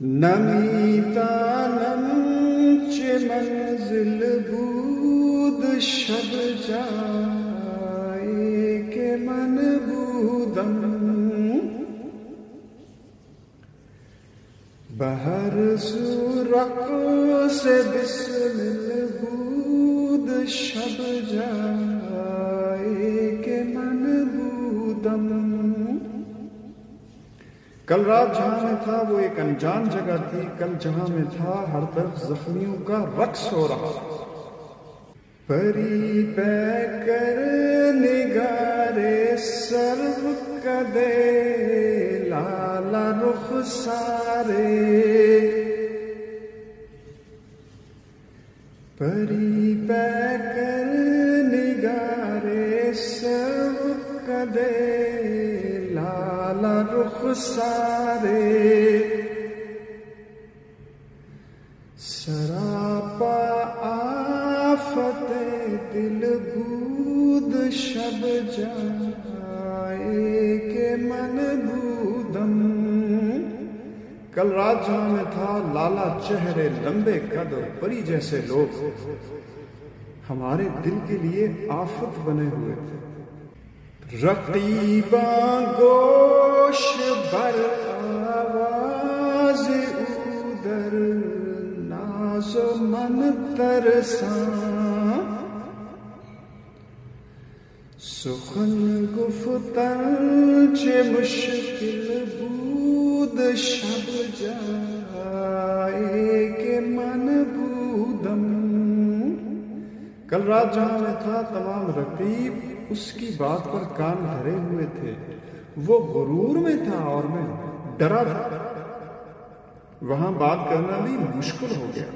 نمیدانم چه منزل بود شب جایی که من بودم، به هر سو رقص بسمل بود شب جایی که من بودم. کل رات جہاں میں تھا وہ ایک انجان جگہ تھی، کل جہاں میں تھا ہر طرف زخمیوں کا رقص ہو رہا. پری پہ کر نگارے سرو کدے لالا رخ سارے، پری پہ کر نگارے سرو کدے لالا رخ سارے، سراپا آفت دل بود شب جائے کہ من بودم. کل رات جہاں میں تھا لالا چہرے لمبے قد اور پری جیسے لوگ ہمارے دل کے لیے آفت بنے ہوئے تھے. رقیباں گوش بر آواز اودر ناز و من ترساں، سخن گفتن چه مشکل بود شب جائے کہ من بودم. کل رات جہاں میں تھا تمام رقیب اس کی بات پر کان دھرے ہوئے تھے. وہ غرور میں تھا اور میں ڈرا تھا. وہاں بات کرنا بھی مشکل ہو گیا.